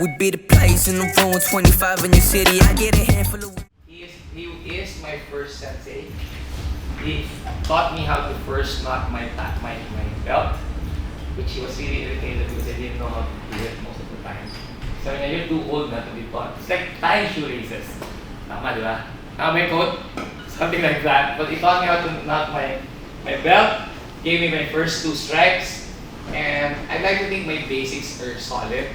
We be the place in the room, 25 in your city. I get a handful of. He is my first sensei. He taught me how to first knot my belt, which he was really irritated because I didn't know how to do it most of the time. So you're too old not to be taught. It's like tying shoelaces. Tama, di ba? My coat, something like that. But he taught me how to knot my belt, gave me my first 2 strikes, and I'd like to think my basics are solid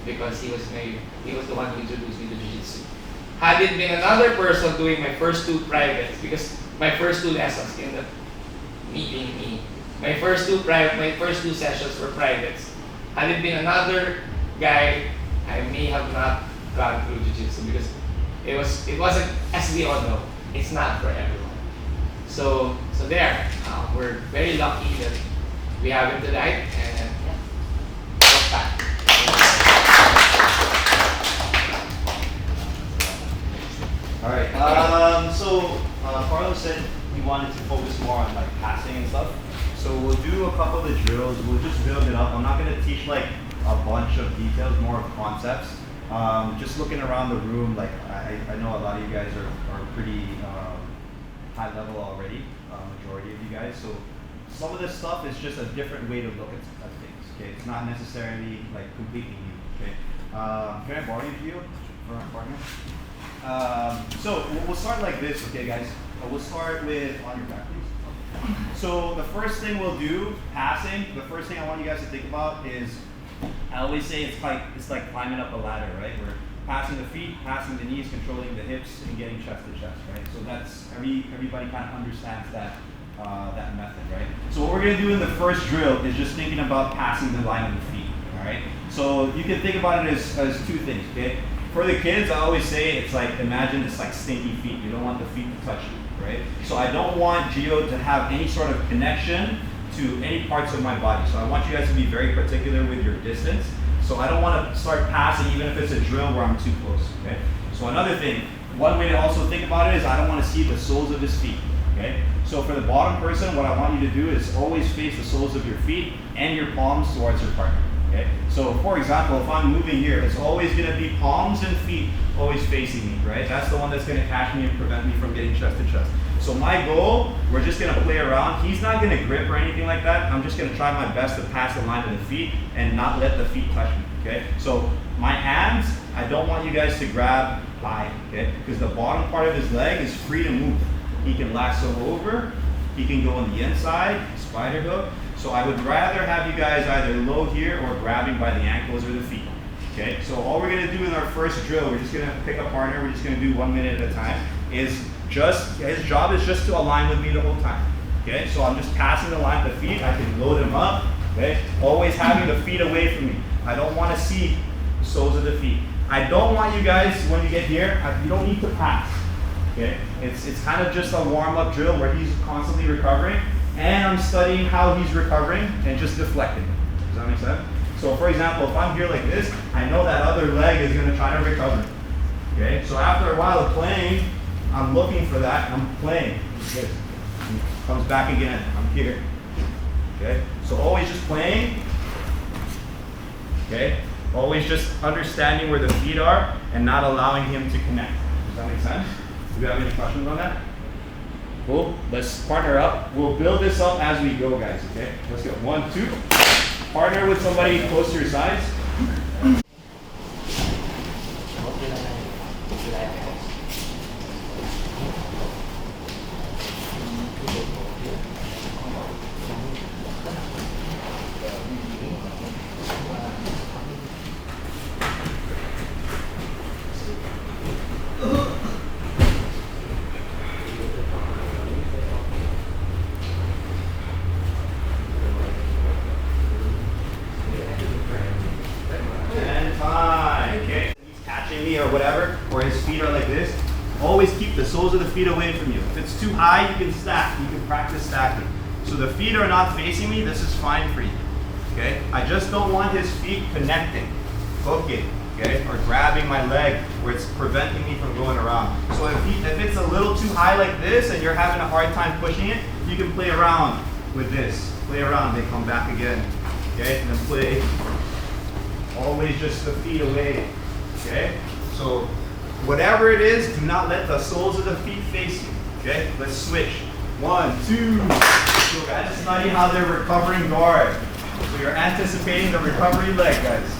because he was the one who introduced me to Jiu-Jitsu. Had it been another person doing my first 2 privates, because my first 2 lessons ended up me being me. My first 2 sessions were privates. Had it been another guy, I may have not gone through Jiu-Jitsu because it wasn't, as we all know, it's not for everyone. So there, we're very lucky that we have him tonight, and what's that? All right. Carlos said he wanted to focus more on like passing and stuff. So we'll do a couple of the drills. We'll just build it up. I'm not going to teach like a bunch of details, more of concepts. Just looking around the room, like I know a lot of you guys are pretty high level already. Majority of you guys. So some of this stuff is just a different way to look at things. Okay, it's not necessarily like completely new. Okay. Can I borrow you for our partner? So we'll start like this, okay guys? We'll start with, on your back please. So the first thing we'll do, passing, the first thing I want you guys to think about is, I always say it's like climbing up a ladder, right? We're passing the feet, passing the knees, controlling the hips, and getting chest to chest, right? So that's, everybody kind of understands that method, right? So what we're gonna do in the first drill is just thinking about passing the line of the feet, all right? So you can think about it as 2 things, okay? For the kids, I always say it's like, imagine it's like stinky feet. You don't want the feet to touch you, right? So I don't want Gio to have any sort of connection to any parts of my body. So I want you guys to be very particular with your distance. So I don't want to start passing even if it's a drill where I'm too close, okay? So another thing, one way to also think about it is I don't want to see the soles of his feet, okay? So for the bottom person, what I want you to do is always face the soles of your feet and your palms towards your partner. Okay? So for example, if I'm moving here, it's always going to be palms and feet always facing me, right? That's the one that's going to catch me and prevent me from getting chest to chest. So my goal, we're just going to play around. He's not going to grip or anything like that. I'm just going to try my best to pass the line of the feet and not let the feet touch me, okay? So my hands, I don't want you guys to grab high, okay? Because the bottom part of his leg is free to move. He can lasso over, he can go on the inside, spider hook. So I would rather have you guys either low here or grabbing by the ankles or the feet. Okay, so all we're gonna do in our first drill, we're just gonna pick a partner, we're just gonna do 1 minute at a time, is just, his job is just to align with me the whole time. Okay, so I'm just passing the line of the feet, I can load him up, okay? Always having the feet away from me. I don't wanna see the soles of the feet. I don't want you guys, when you get here, you don't need to pass. Okay, it's kind of just a warm-up drill where he's constantly recovering. And I'm studying how he's recovering and just deflecting. Does that make sense? So for example, if I'm here like this, I know that other leg is gonna try to recover. Okay, so after a while of playing, I'm looking for that, and I'm playing. Good. Comes back again, I'm here. Okay, so always just playing. Okay, always just understanding where the feet are and not allowing him to connect. Does that make sense? Do you have any questions on that? Cool. Let's partner up. We'll build this up as we go, guys. Okay. Let's go. 1, 2. Partner with somebody close to your sides. Or whatever, or his feet are like this, always keep the soles of the feet away from you. If it's too high, you can stack. You can practice stacking. So the feet are not facing me, this is fine for you. Okay? I just don't want his feet connecting, hooking, okay, or grabbing my leg where it's preventing me from going around. So if it's a little too high like this and you're having a hard time pushing it, you can play around with this. Play around, they come back again. Okay? And then play Always just the feet away, okay? So whatever it is, do not let the soles of the feet face you, okay? Let's switch. 1, 2. So guys, study how they're recovering guard. So you're anticipating the recovery leg, guys.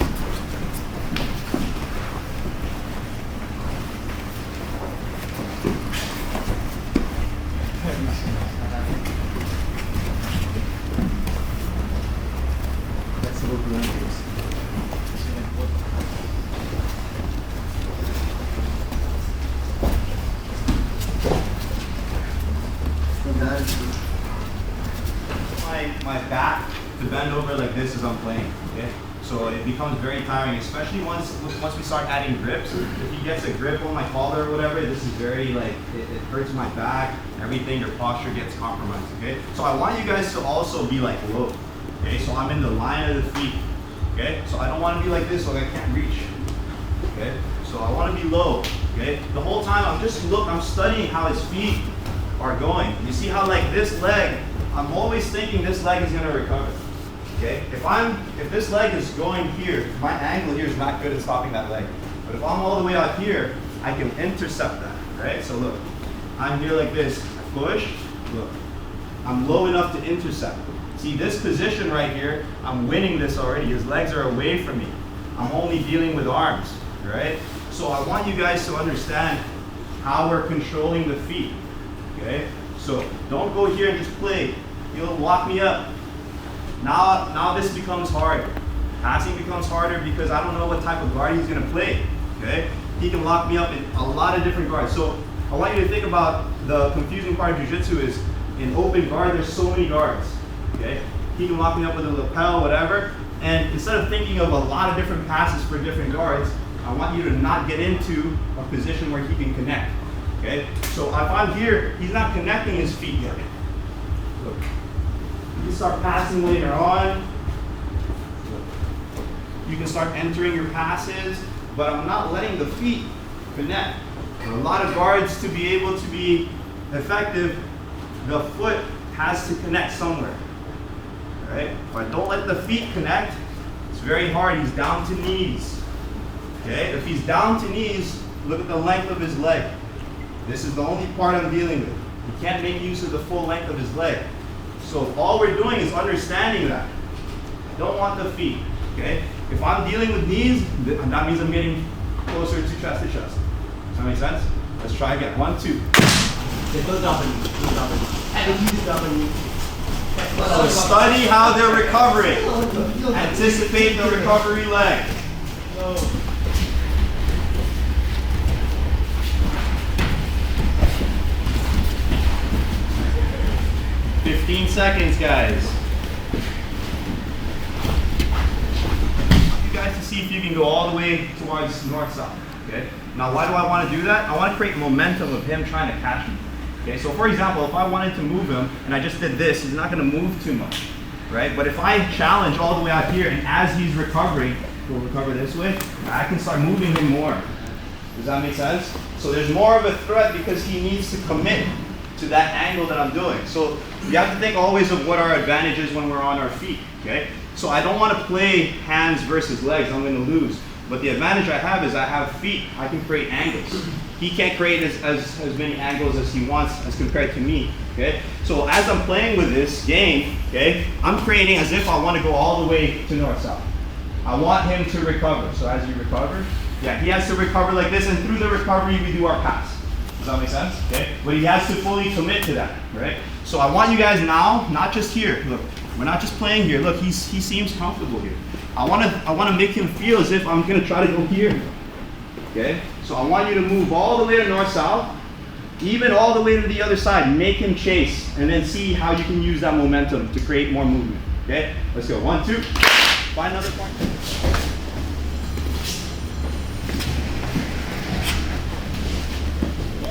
My back to bend over like this as I'm playing, okay? So it becomes very tiring, especially once we start adding grips. If he gets a grip on my collar or whatever, this is very like, it hurts my back, everything, your posture gets compromised, okay? So I want you guys to also be like low, okay? So I'm in the line of the feet, okay? So I don't want to be like this, so I can't reach, okay? So I want to be low, okay? The whole time I'm studying how his feet are going. You see how like this leg, I'm always thinking this leg is gonna recover, okay? If this leg is going here, my angle here is not good at stopping that leg. But if I'm all the way out here, I can intercept that, right? So look, I'm here like this, I push, look. I'm low enough to intercept. See this position right here, I'm winning this already. His legs are away from me. I'm only dealing with arms, right? So I want you guys to understand how we're controlling the feet, okay? So don't go here and just play. He'll lock me up. Now this becomes harder. Passing becomes harder because I don't know what type of guard he's gonna play, okay? He can lock me up in a lot of different guards. So I want you to think about the confusing part of Jiu-Jitsu is in open guard, there's so many guards, okay? He can lock me up with a lapel, whatever. And instead of thinking of a lot of different passes for different guards, I want you to not get into a position where he can connect, okay? So if I'm here, he's not connecting his feet yet. Look. You can start passing later on. You can start entering your passes, but I'm not letting the feet connect. For a lot of guards to be able to be effective, the foot has to connect somewhere. All right? If I don't let the feet connect, it's very hard. He's down to knees. Okay? If he's down to knees, look at the length of his leg. This is the only part I'm dealing with. He can't make use of the full length of his leg. So all we're doing is understanding that. I don't want the feet, okay? If I'm dealing with knees, that means I'm getting closer to chest. Does that make sense? Let's try again. 1, 2. So study how they're recovering. Anticipate the recovery leg. 15 seconds, guys. You guys to see if you can go all the way towards north-south, okay? Now, why do I want to do that? I want to create momentum of him trying to catch me. Okay, so for example, if I wanted to move him and I just did this, he's not going to move too much, right? But if I challenge all the way out here and as he's recovering, he'll recover this way, I can start moving him more. Does that make sense? So there's more of a threat because he needs to commit to that angle that I'm doing. So you have to think always of what our advantage is when we're on our feet, okay? So I don't want to play hands versus legs, I'm going to lose. But the advantage I have is I have feet, I can create angles. He can't create as many angles as he wants as compared to me, okay? So as I'm playing with this game, okay, I'm creating as if I want to go all the way to north-south. I want him to recover. So as you recover, yeah, he has to recover like this, and through the recovery we do our pass. Does that make sense? Okay? But he has to fully commit to that, right? So I want you guys now, not just here. Look, we're not just playing here. Look, he seems comfortable here. I want to make him feel as if I'm gonna try to go here. Okay? So I want you to move all the way to north-south, even all the way to the other side. Make him chase, and then see how you can use that momentum to create more movement. Okay? Let's go. 1, 2. Find another point.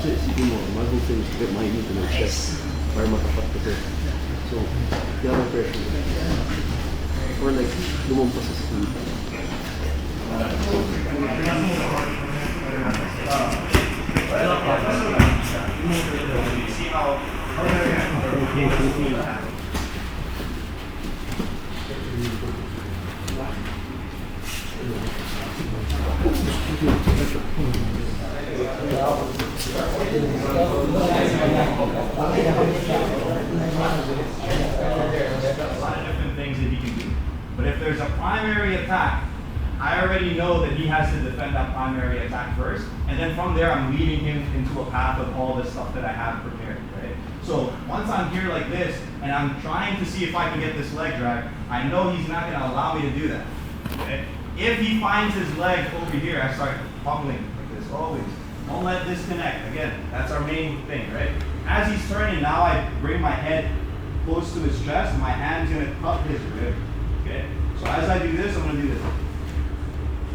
Siguro my whole thing is to get my knee to my chest para matapat ko siya. So, kaya ang pressure. Or like, lumampas sa speed. A lot of different things that he can do. But if there's a primary attack, I already know that he has to defend that primary attack first, and then from there I'm leading him into a path of all the stuff that I have prepared, right? So once I'm here like this, and I'm trying to see if I can get this leg drag, I know he's not going to allow me to do that, okay? If he finds his leg over here, I start pummeling like this, always. Don't let this connect. Again, that's our main thing, right? As he's turning, now I bring my head close to his chest, and my hand's going to cup his rib, okay? So as I do this, I'm going to do this.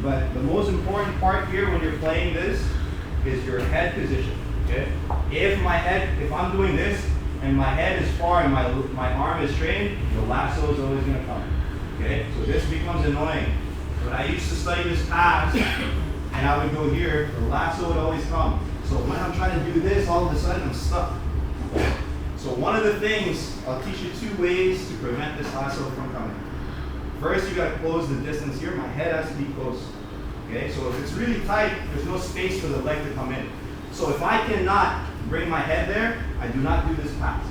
But the most important part here when you're playing this is your head position, okay? If I'm doing this and my head is far and my arm is straight, the lasso is always gonna come, okay? So this becomes annoying. When I used to study this pass and I would go here, the lasso would always come. So when I'm trying to do this, all of a sudden I'm stuck. So one of the things, I'll teach you 2 ways to prevent this lasso from coming. First, you gotta close the distance here. My head has to be close. Okay, so if it's really tight, there's no space for the leg to come in. So if I cannot bring my head there, I do not do this pass.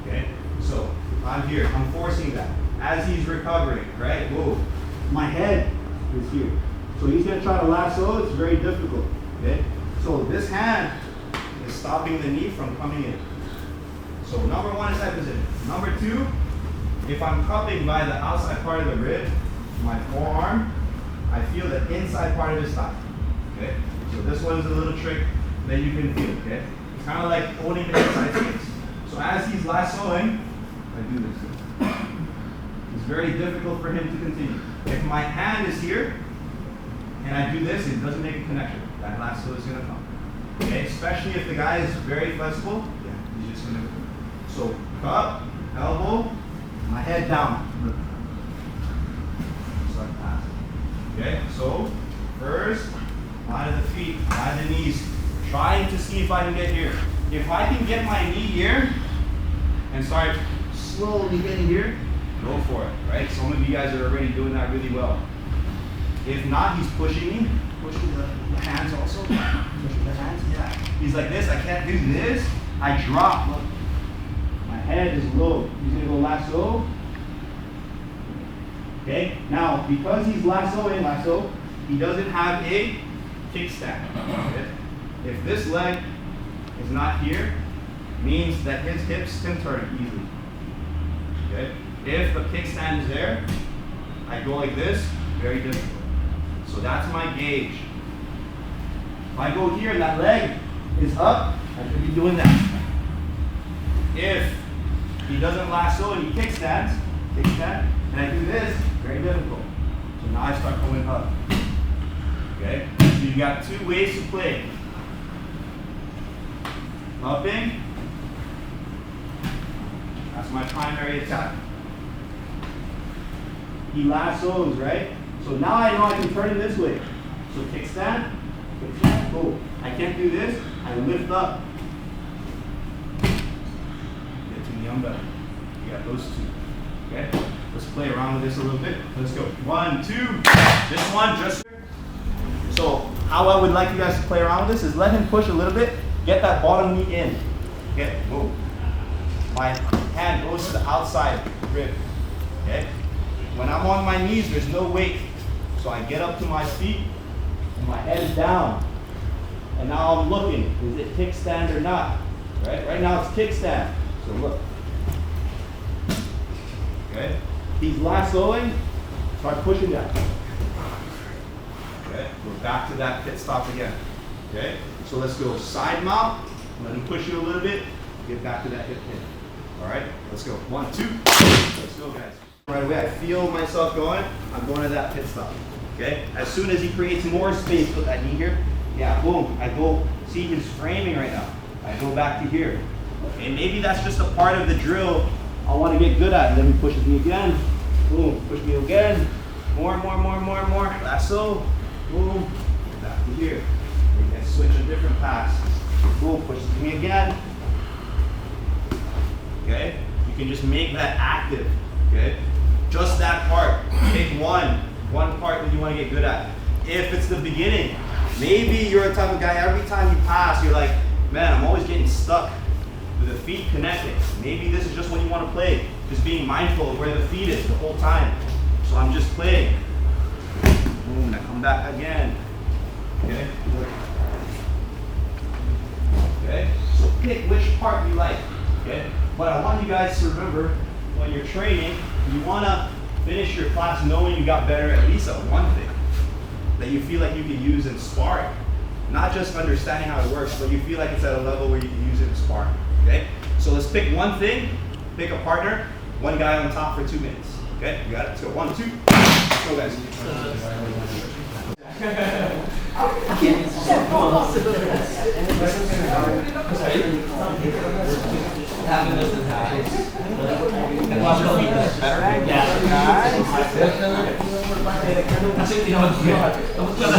Okay, so I'm here, I'm forcing that. As he's recovering, right? Whoa, my head is here. So he's gonna try to lasso, it's very difficult. Okay, so this hand is stopping the knee from coming in. So number 1 is that position. Number 2, if I'm cupping by the outside part of the rib, my forearm, I feel the inside part of his thigh. Okay? So this one's a little trick that you can feel, okay? It's kind of like holding the inside space. So as he's lassoing, I do this. It's very difficult for him to continue. If my hand is here, and I do this, it doesn't make a connection. That lasso is gonna come. Okay? Especially if the guy is very flexible, yeah, he's just gonna. So cup, elbow, my head down. Start passing. Okay, so first, line of the feet, line of the knees. Trying to see if I can get here. If I can get my knee here and start slowly getting here, go for it, right? Some of you guys are already doing that really well. If not, he's pushing me, pushing the hands also. Pushing the hands, yeah. He's like this, I can't do this. I drop, look. My head is low. He's gonna go lasso. Okay, now because he's lasso, he doesn't have a kickstand. Okay? If this leg is not here, means that his hips can turn easily. Okay? If the kickstand is there, I go like this, very difficult. So that's my gauge. If I go here and that leg is up, I should be doing that. If he doesn't lasso and he kickstands, and I do this, very difficult. So now I start going up. Okay? So you got 2 ways to play. Upping. That's my primary attack. He lassos, right? So now I know I can turn it this way. So kickstand, go. I can't do this, I lift up. Get to the umbrella. You got those 2. Okay? Let's play around with this a little bit. Let's go. 1, 2. This one, just. So, how I would like you guys to play around with this is let him push a little bit, get that bottom knee in. Okay? Move. My hand goes to the outside rib. Okay? When I'm on my knees, there's no weight. So I get up to my feet, and my head is down. And now I'm looking, is it kickstand or not? Right? Right now it's kickstand. So look. Okay? He's lassoing, start pushing down. Okay? We're back to that pit stop again. Okay? So let's go side mount, let him push you a little bit, get back to that hip pin. Alright? Let's go. 1, 2. Let's go, guys. Right away, I feel myself going, I'm going to that pit stop. Okay? As soon as he creates more space with that knee here, yeah, boom, I go, see he's framing right now. I go back to here. Okay, maybe that's just a part of the drill I want to get good at. And then he pushes me again, boom, push me again, more. Lasso, boom, back to here. You can switch a different pass. Boom, pushes me again. Okay? You can just make that active. Okay? Just that part. Take 1, one part that you want to get good at. If it's the beginning, maybe you're a type of guy, every time you pass, you're like, man, I'm always getting stuck with the feet connecting. Maybe this is just what you want to play. Just being mindful of where the feet is the whole time. So I'm just playing. Boom, I come back again. Okay? Okay? So pick which part you like. Okay? But I want you guys to remember, when you're training, you want to finish your class knowing you got better at least at one thing that you feel like you can use in sparring. Not just understanding how it works, but you feel like it's at a level where you can use it in sparring. Okay? So let's pick one thing, pick a partner, one guy on top for 2 minutes. Okay? You got it? Let's go. 1, 2. Go, guys.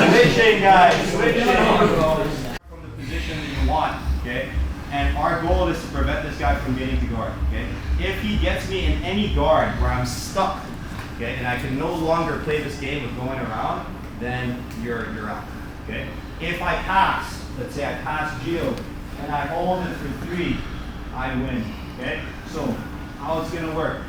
Switching, guys. Switching from the position that you want. Okay? And our goal is to prevent this guy from getting to guard. Okay? If he gets me in any guard where I'm stuck, okay, and I can no longer play this game of going around, then you're out. Okay? If I pass, let's say I pass Gio, and I hold it for 3, I win. Okay? So how it's gonna work?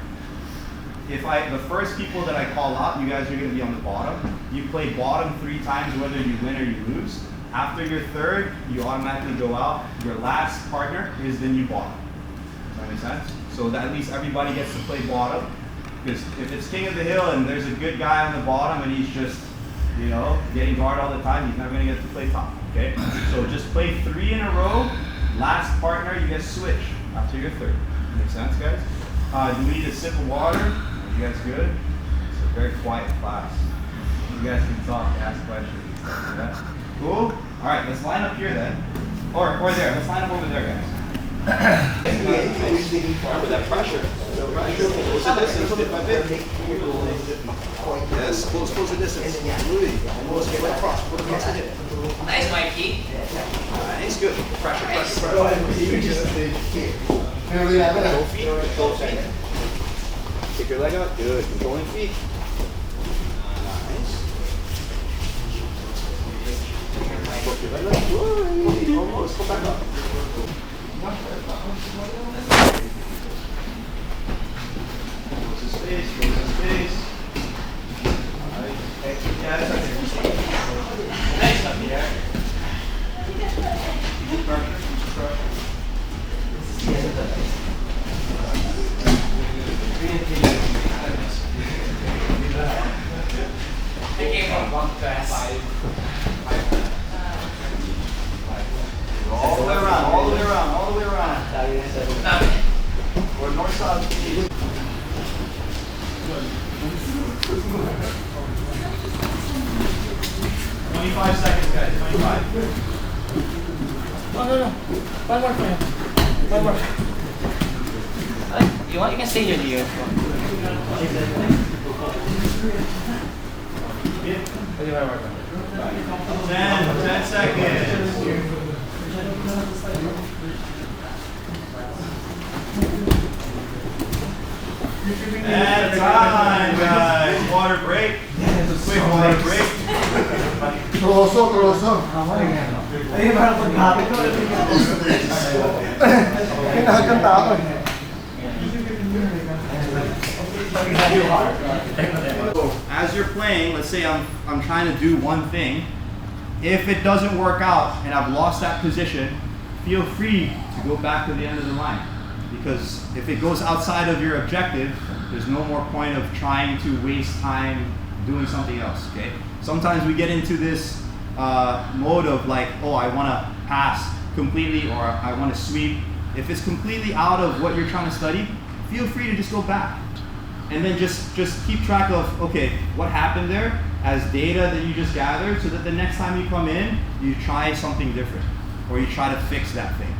If the first people that I call out, you guys are gonna be on the bottom. You play bottom 3 times, whether you win or you lose. After your third, you automatically go out. Your last partner is the new bottom. Does that make sense? So that at least everybody gets to play bottom. Because if it's king of the hill and there's a good guy on the bottom and he's just, you know, getting guard all the time, he's never gonna get to play top. Okay? So just play 3 in a row. Last partner, you guys switch after your third. Make sense, guys? Do we need a sip of water? Are you guys good? It's a very quiet class. You guys can talk, ask questions, stuff like that. Cool? All right, let's line up here then. Or there. Let's line up over there, guys. Remember that pressure. Close the distance, bit by bit. Yes, close the distance. Almost get right across. Put across the hip. Nice, Mikey. Nice, good. Pressure. Control feet. Kick your leg out. Good. Controlling feet. Nice. Work your leg out. Good. Almost. Come back up. Close the space. Alright. Nice up here. I came from 1 to 5. All the way around. Or north side. 25 seconds, guys. 25. No. One more time. You want? You can stay here, Leo. 10 seconds. And time, guys. Water break. Quick water break. Troso. Ayun, parang pagkakit ko. Kinakanta ako. So, as you're playing, let's say I'm trying to do one thing. If it doesn't work out and I've lost that position, feel free to go back to the end of the line. Because if it goes outside of your objective, there's no more point of trying to waste time doing something else, okay? Sometimes we get into this mode of like, oh, I want to pass completely or I want to sweep. If it's completely out of what you're trying to study, feel free to just go back. And then just keep track of, okay, what happened there as data that you just gathered so that the next time you come in, you try something different or you try to fix that thing.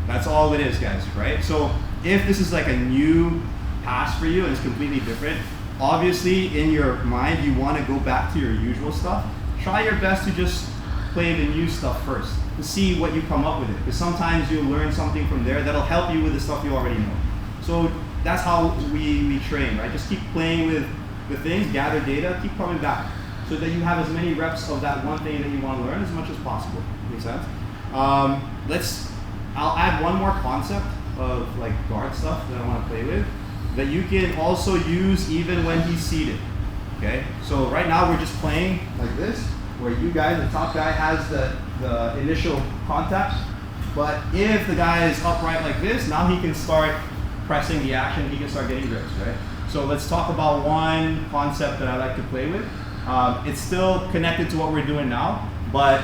That's all it is, guys, right? So if this is like a new pass for you and it's completely different, obviously in your mind you want to go back to your usual stuff. Try your best to just play the new stuff first to see what you come up with it. Because sometimes you'll learn something from there that'll help you with the stuff you already know. So that's how we train, right? Just keep playing with the things, gather data, keep coming back, so that you have as many reps of that one thing that you want to learn as much as possible. Make sense? I'll add one more concept of like guard stuff that I want to play with that you can also use even when he's seated. Okay, so right now we're just playing like this, where you guys, the top guy has the initial contact, but if the guy is upright like this, now he can start pressing the action, he can start getting grips, right? So let's talk about one concept that I like to play with. It's still connected to what we're doing now, but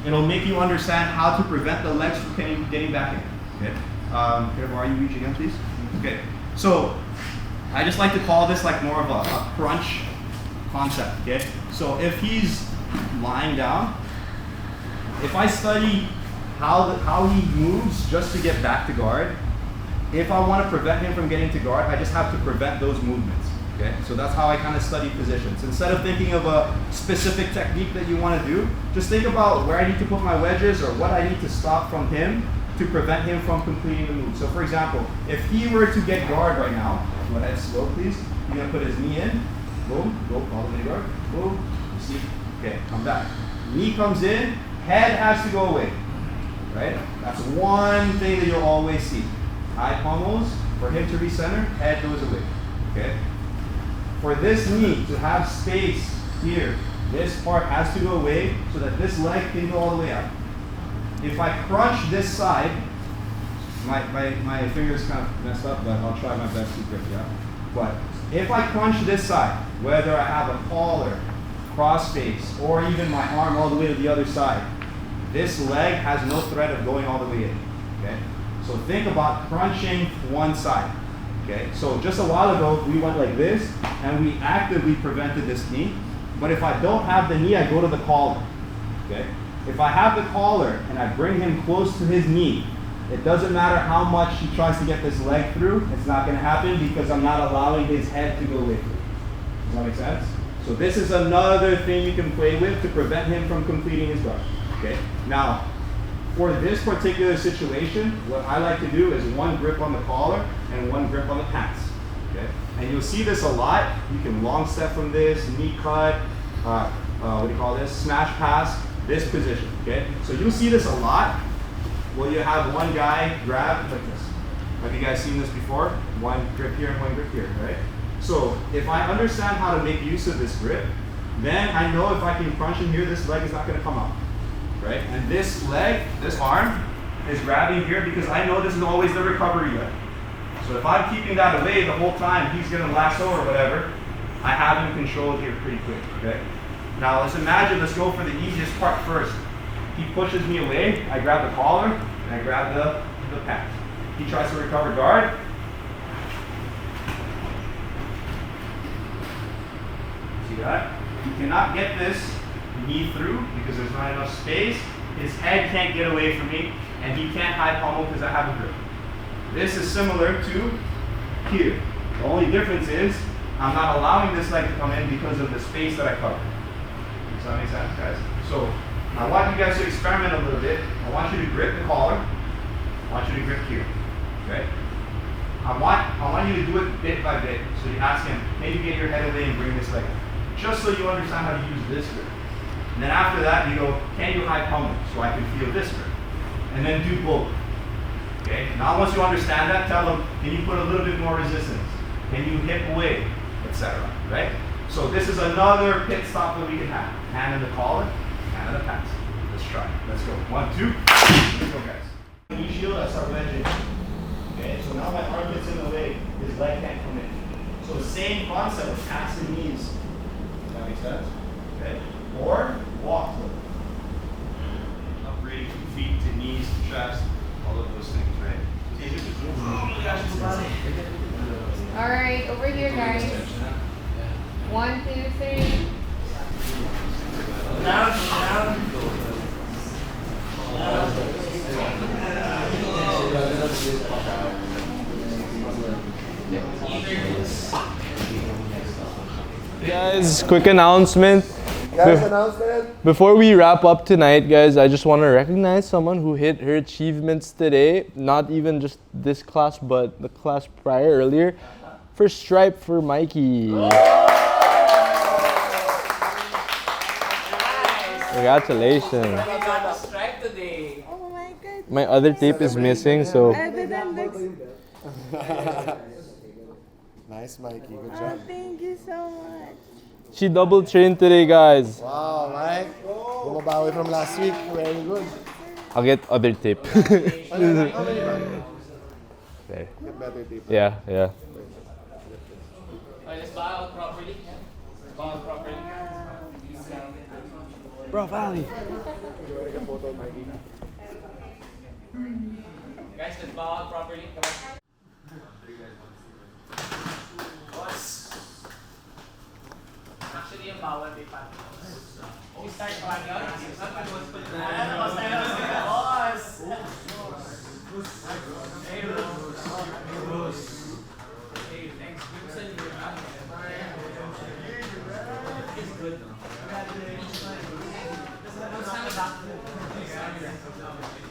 it'll make you understand how to prevent the legs from getting back in, okay? Can I borrow you reach again, please? Okay, so I just like to call this like more of a crunch concept, okay? So if he's lying down, if I study how he moves just to get back to guard, if I want to prevent him from getting to guard, I just have to prevent those movements, okay? So that's how I kind of study positions. Instead of thinking of a specific technique that you want to do, just think about where I need to put my wedges or what I need to stop from him to prevent him from completing the move. So for example, if he were to get guard right now, go ahead, slow please. He's gonna put his knee in, boom, go all the way to guard, boom, you see, okay, come back. Knee comes in, head has to go away, right? That's one thing that you'll always see. High pommels, for him to recenter, head goes away, okay? For this knee to have space here, this part has to go away so that this leg can go all the way out. If I crunch this side, my fingers kind of messed up, but I'll try my best to grip, yeah? But if I crunch this side, whether I have a collar, cross face, or even my arm all the way to the other side, this leg has no threat of going all the way in, okay? So think about crunching one side, okay? So just a while ago, we went like this, and we actively prevented this knee. But if I don't have the knee, I go to the collar, okay? If I have the collar and I bring him close to his knee, it doesn't matter how much he tries to get this leg through, it's not going to happen because I'm not allowing his head to go away from it. Does that make sense? So this is another thing you can play with to prevent him from completing his guard. Okay? Now, for this particular situation, what I like to do is one grip on the collar and one grip on the pants. Okay? And you'll see this a lot. You can long step from this, knee cut, what do you call this? Smash pass, this position. Okay? So you'll see this a lot. Well, you have one guy grab like this. Have you guys seen this before? One grip here and one grip here, right? So if I understand how to make use of this grip, then I know if I can crunch in here, this leg is not going to come out, right? And this leg, this arm, is grabbing here because I know this is always the recovery leg. So if I'm keeping that away the whole time, he's going to lasso or whatever, I have him controlled here pretty quick, okay? Now let's imagine, let's go for the easiest part first. He pushes me away, I grab the collar, and I grab the pant. He tries to recover guard. See that? He cannot get this knee through because there's not enough space. His head can't get away from me, and he can't high pommel because I have a grip. This is similar to here. The only difference is I'm not allowing this leg to come in because of the space that I cover. Does that make sense, guys? So I want you guys to experiment a little bit. I want you to grip the collar. I want you to grip here. Okay? I want you to do it bit by bit. So you ask him, maybe get your head away and bring this leg in. Just so you understand how to use this grip. And then after that, you go, can you high pommel so I can feel this grip? And then do both. Okay? Now once you understand that, tell them, can you put a little bit more resistance? Can you hip away? Etc. Right? So this is another pit stop that we can have. Hand in the collar, hand in the pants. Let's try. Let's go. 1, 2. Let's go, guys. Knee shield, I start wedging. Okay, so now my arm gets in the way. His leg can't come in. So the same concept of passing knees. Does that make sense? Okay. Or walk with it. Upgrading from feet to knees to chest, all of those things, right? All right, over here, guys. 1, 2, 3. Down. Guys, quick announcement. Before we wrap up tonight, guys, I just want to recognize someone who hit her achievements today. Not even just this class, but the class prior earlier. First stripe for Mikey. Congratulations. Stripe today. Oh my god. My other tape is missing, so Evident looks. Nice, Mikey. Good Oh, job. thank you so much. she double trained today, guys. Wow, Mike. Bumabawi from last week. Very good. I'll get other tape. Get There. better tape. Yeah, yeah. Let's bow out properly. Bow out properly. Bro, Valley. Guys, let's bow out properly. Come on. Actually, yung bawal may pant. We start flying out. Boss! Hey, thanks. It's good.